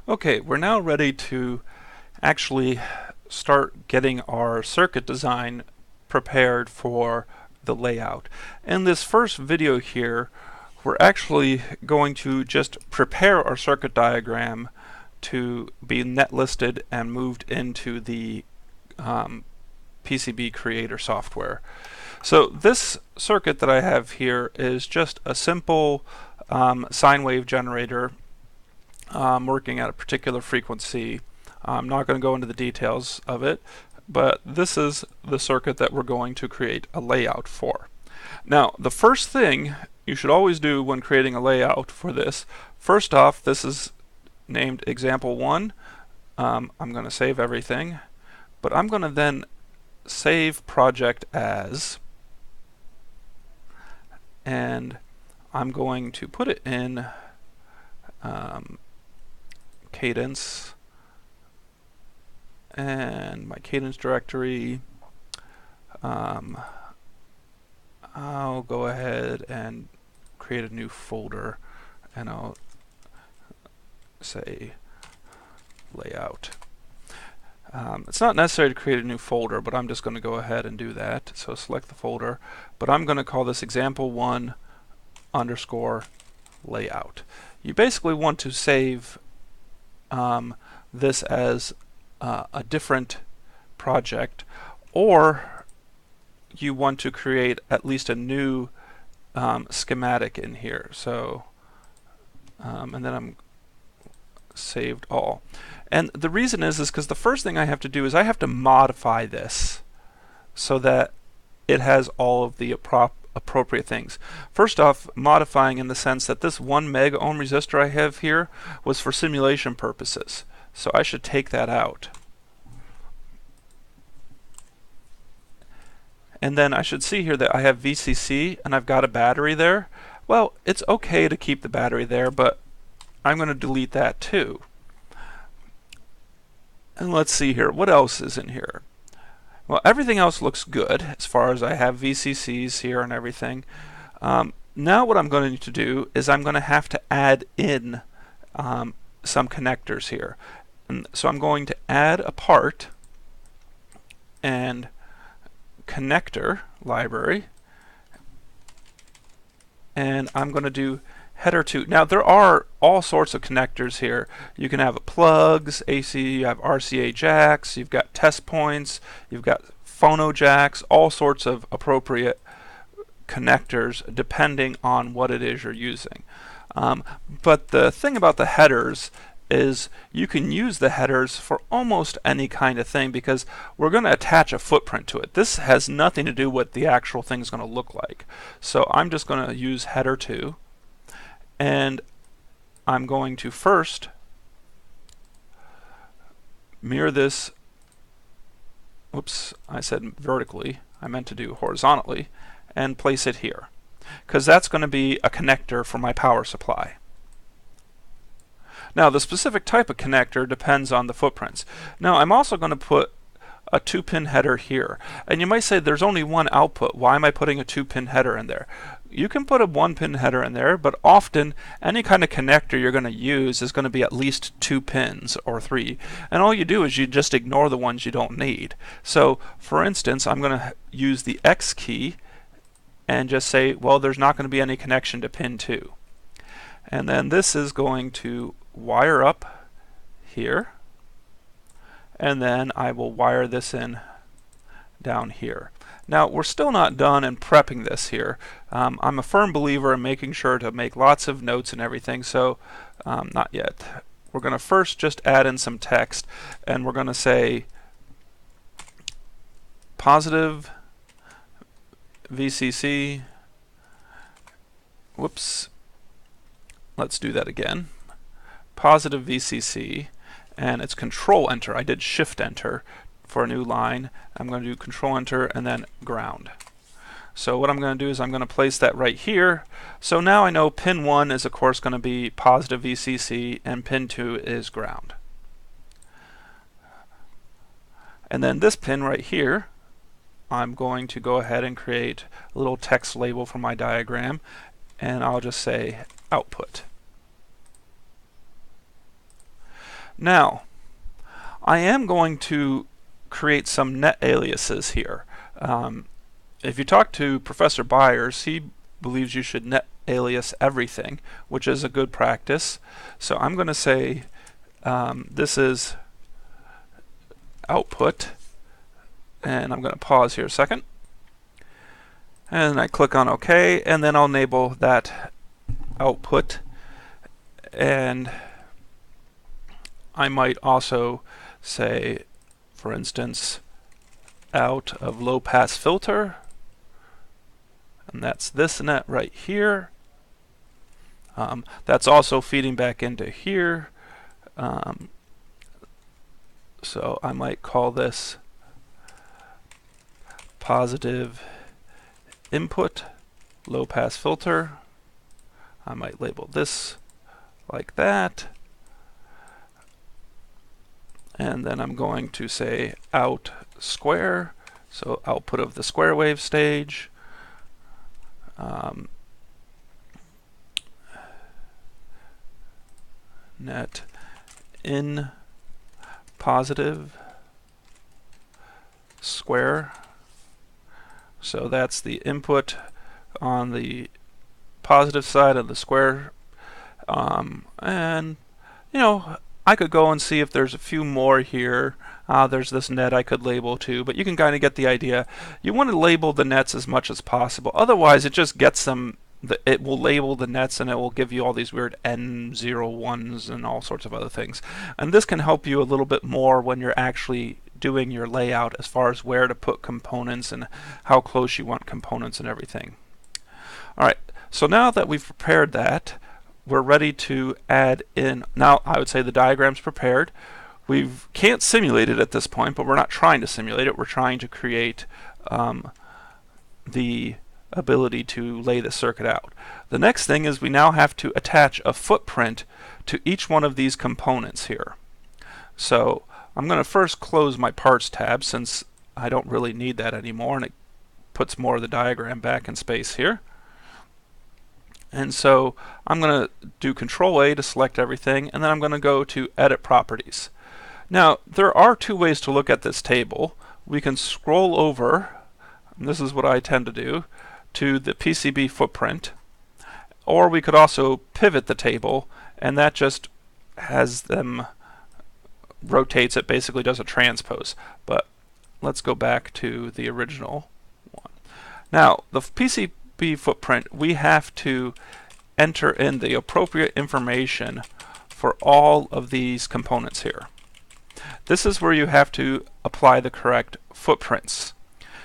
Okay, we're now ready to actually start getting our circuit design prepared for the layout. In this first video here, we're actually going to just prepare our circuit diagram to be netlisted and moved into the PCB Creator software. So this circuit that I have here is just a simple sine wave generator working at a particular frequency. I'm not going to go into the details of it, but this is the circuit that we're going to create a layout for. Now, the first thing you should always do when creating a layout for this, first off, this is named example 1. I'm going to save everything, but I'm going to then save project as, and I'm going to put it in Cadence, and my Cadence directory, I'll go ahead and create a new folder, and I'll say layout. It's not necessary to create a new folder, but I'm just going to go ahead and do that. So select the folder, but I'm going to call this example1 underscore layout. You basically want to save this as a different project, or you want to create at least a new schematic in here. So and then I'm saved all. And the reason is because the first thing I have to do is I have to modify this so that it has all of the appropriate things. First off, modifying in the sense that this 1 mega ohm resistor I have here was for simulation purposes. So I should take that out. And then I should see here that I have VCC and I've got a battery there. Well, it's okay to keep the battery there, but I'm going to delete that too. And let's see here, what else is in here? Well, everything else looks good as far as I have VCCs here and everything. Now what I'm going to do is I'm going to have to add in some connectors here. And so I'm going to add a part and connector library, and I'm going to do header 2. Now there are all sorts of connectors here. You can have plugs, AC, you have RCA jacks, you've got test points, you've got phono jacks, all sorts of appropriate connectors depending on what it is you're using. But the thing about the headers is you can use the headers for almost any kind of thing because we're going to attach a footprint to it. This has nothing to do with what the actual thing is going to look like. So I'm just going to use header 2, and I'm going to first mirror this. Oops, I said vertically. I meant to do horizontally, and place it here because that's going to be a connector for my power supply. Now the specific type of connector depends on the footprints. Now I'm also going to put a 2-pin header here. And you might say there's only one output. Why am I putting a 2-pin header in there? You can put a 1-pin header in there, but often any kind of connector you're going to use is going to be at least 2 pins or 3. And all you do is you just ignore the ones you don't need. So for instance, I'm going to use the X key and just say, well, there's not going to be any connection to pin 2. And then this is going to wire up here, and then I will wire this in down here. Now we're still not done in prepping this here. I'm a firm believer in making sure to make lots of notes and everything, so not yet. We're going to first just add in some text, and we're going to say positive VCC. Whoops. Let's do that again. Positive VCC, and it's Control Enter. I did Shift Enter for a new line. I'm going to do Control Enter and then ground. So what I'm going to do is I'm going to place that right here. So now I know pin 1 is of course going to be positive VCC and pin 2 is ground. And then this pin right here, I'm going to go ahead and create a little text label for my diagram, and I'll just say output. Now, I am going to create some net aliases here. If you talk to Professor Byers, he believes you should net alias everything, which is a good practice. So I'm going to say this is output, and I'm going to pause here a second. And I click on OK, and then I'll enable that output. And I might also say, for instance, out of low pass filter, and that's this net right here. That's also feeding back into here. So I might call this positive input low pass filter. I might label this like that. And then I'm going to say out square, so output of the square wave stage. Net in positive square. So that's the input on the positive side of the square. And you know, I could go and see if there's a few more here. There's this net I could label too, but you can kind of get the idea. You want to label the nets as much as possible. Otherwise, it just gets them. It will label the nets and it will give you all these weird N01s and all sorts of other things. And this can help you a little bit more when you're actually doing your layout as far as where to put components and how close you want components and everything. Alright, so now that we've prepared that, we're ready to add in. Now I would say the diagram's prepared. We can't simulate it at this point, but we're not trying to simulate it. We're trying to create the ability to lay the circuit out. The next thing is we now have to attach a footprint to each one of these components here. So I'm going to first close my parts tab since I don't really need that anymore, and it puts more of the diagram back in space here. And so I'm going to do Control A to select everything, and then I'm going to go to Edit Properties. Now there are two ways to look at this table. We can scroll over, and this is what I tend to do, to the PCB footprint, or we could also pivot the table, and that just has them rotates it, basically does a transpose. But let's go back to the original one. Now the PCB footprint, we have to enter in the appropriate information for all of these components here. This is where you have to apply the correct footprints.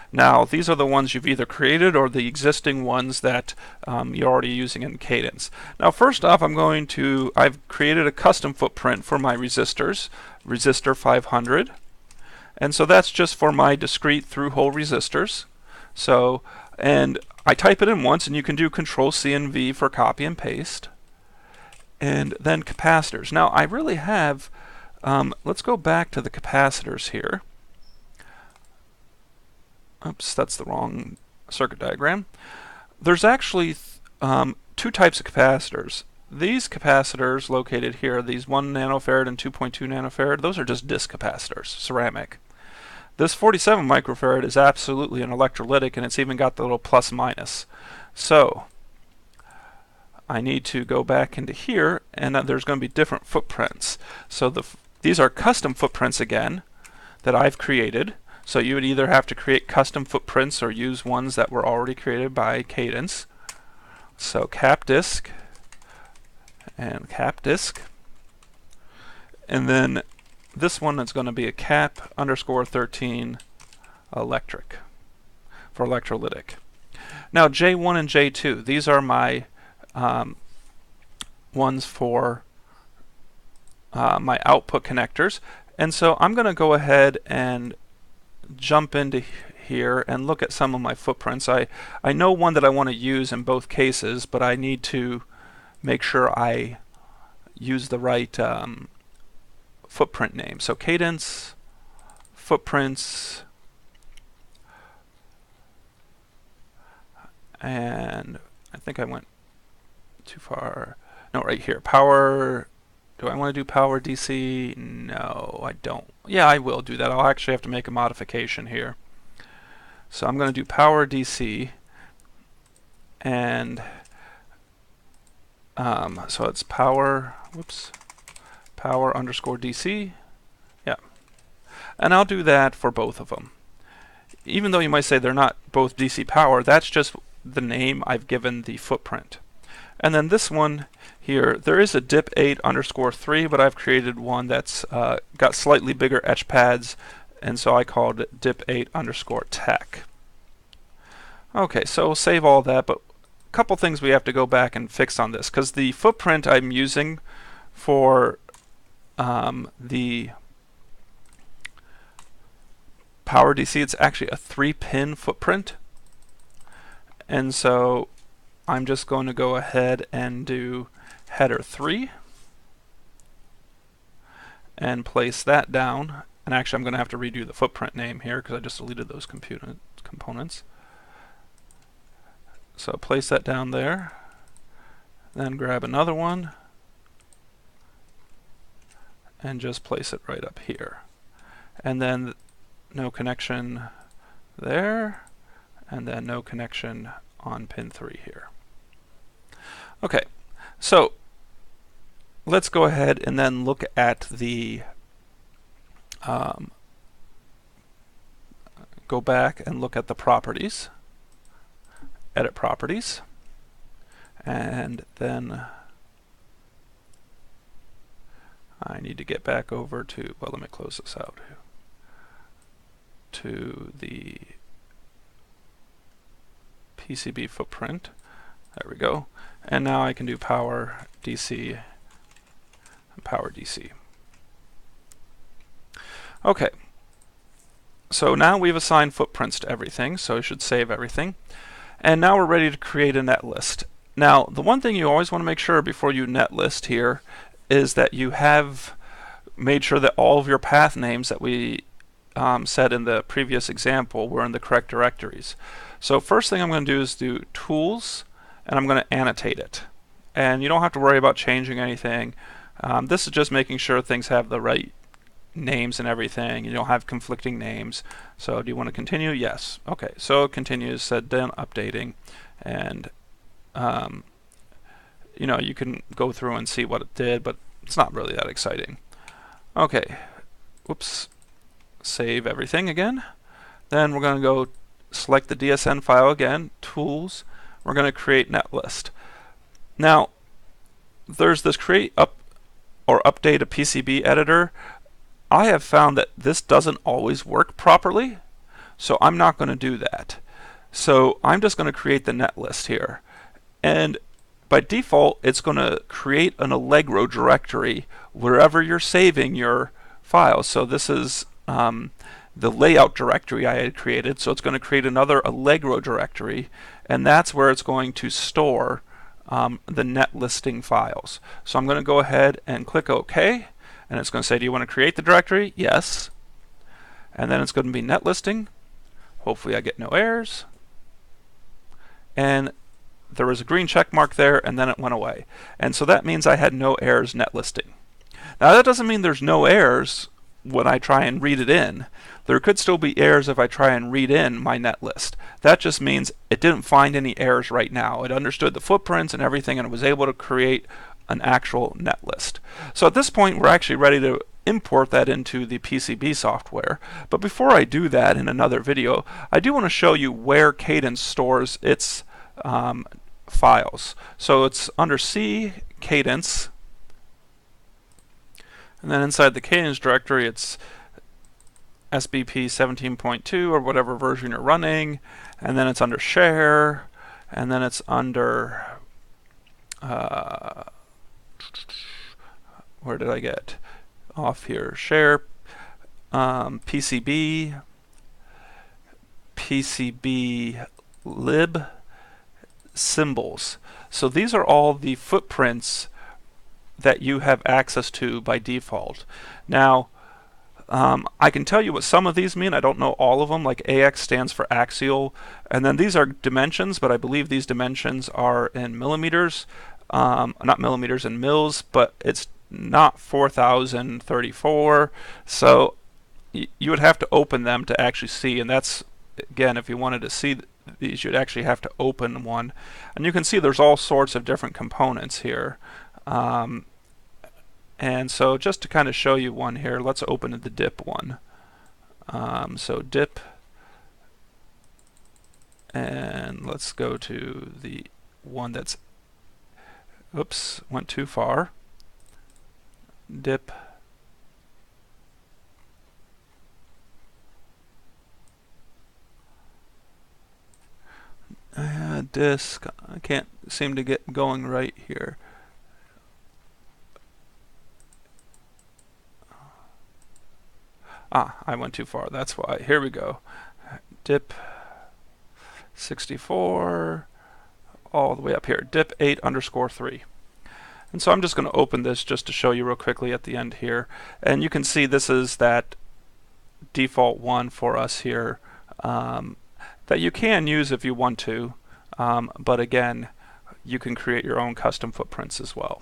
Now these are the ones you've either created or the existing ones that you're already using in Cadence. Now first off, I've created a custom footprint for my resistors, resistor 500, and so that's just for my discrete through-hole resistors. So, and I type it in once, and you can do Control C and V for copy and paste. And then capacitors. Now I really have, let's go back to the capacitors here. Oops, that's the wrong circuit diagram. There's actually two types of capacitors. These capacitors located here, these 1 nanofarad and 2.2 nanofarad, those are just disc capacitors, ceramic. This 47 microfarad is absolutely an electrolytic, and it's even got the little plus minus. So I need to go back into here, and there's going to be different footprints. So these are custom footprints again that I've created. So you would either have to create custom footprints or use ones that were already created by Cadence. So cap disk and cap disk. And then this one is going to be a cap underscore 13 electric for electrolytic. Now J1 and J2, these are my ones for my output connectors. And so I'm going to go ahead and jump into here and look at some of my footprints. I know one that I want to use in both cases, but I need to make sure I use the right footprint name. So Cadence footprints, and I think I went too far. No, right here, power Do I want to do power DC? No, I don't. Yeah, I will do that. I'll actually have to make a modification here. So I'm going to do power DC, and so it's power, power underscore DC. Yeah. And I'll do that for both of them. Even though you might say they're not both DC power, that's just the name I've given the footprint. And then this one here, there is a dip8 underscore 3, but I've created one that's got slightly bigger etch pads, and so I called it dip8 underscore tech. Okay, so we'll save all that, but a couple things we have to go back and fix on this, because the footprint I'm using for the power DC, it's actually a 3-pin footprint, and so I'm just going to go ahead and do header 3 and place that down. And actually I'm going to have to redo the footprint name here because I just deleted those components. So place that down there, then grab another one and just place it right up here. And then no connection there, and then no connection on pin 3 here. Okay, so let's go ahead and then look at the go back and look at the properties, edit properties, and then I need to get back over to, well, let me close this out, to the PCB footprint. There we go. And now I can do power DC and power DC. Okay. So now we've assigned footprints to everything, so I should save everything. And now we're ready to create a net list. Now, the one thing you always want to make sure before you net list here is that you have made sure that all of your path names that we said in the previous example were in the correct directories. So first thing I'm going to do is do tools, and I'm going to annotate it. And you don't have to worry about changing anything. This is just making sure things have the right names and everything. You don't have conflicting names. So do you want to continue? Yes. Okay, so it continues, said then updating, and you know, you can go through and see what it did, but it's not really that exciting. Okay, whoops, save everything again. Then we're going to go select the DSN file again, tools, we're going to create netlist. Now, there's this create up or update a PCB editor. I have found that this doesn't always work properly, so I'm not going to do that. So I'm just going to create the netlist here. And by default, it's going to create an Allegro directory wherever you're saving your files. So this is the layout directory I had created, so it's going to create another Allegro directory, and that's where it's going to store the net listing files. So I'm going to go ahead and click OK, and it's going to say, do you want to create the directory? Yes. And then it's going to be net listing. Hopefully I get no errors. And there was a green check mark there, and then it went away. And so that means I had no errors net listing. Now that doesn't mean there's no errors when I try and read it in. There could still be errors if I try and read in my net list. That just means it didn't find any errors right now. It understood the footprints and everything, and it was able to create an actual net list. So at this point, we're actually ready to import that into the PCB software. But before I do that in another video, I do want to show you where Cadence stores its files. So it's under C, Cadence, and then inside the Cadence directory it's SBP 17.2 or whatever version you're running, and then it's under share, and then it's under where did I get off here? Share, PCB, PCB lib, symbols. So these are all the footprints that you have access to by default. Now, I can tell you what some of these mean. I don't know all of them. Like AX stands for axial, and then these are dimensions, but I believe these dimensions are in millimeters, not millimeters, in mils, but it's not 4034. So you would have to open them to actually see, and that's, again, if you wanted to see these, you'd actually have to open one. And you can see there's all sorts of different components here. And so just to kind of show you one here, let's open the dip one. So dip, and let's go to the one that's, oops, went too far. Dip, disk, I can't seem to get going right here. I went too far, that's why. Here we go. Dip 64, all the way up here. Dip 8_3. And so I'm just going to open this just to show you real quickly at the end here. And you can see this is that default one for us here that you can use if you want to. But again, you can create your own custom footprints as well.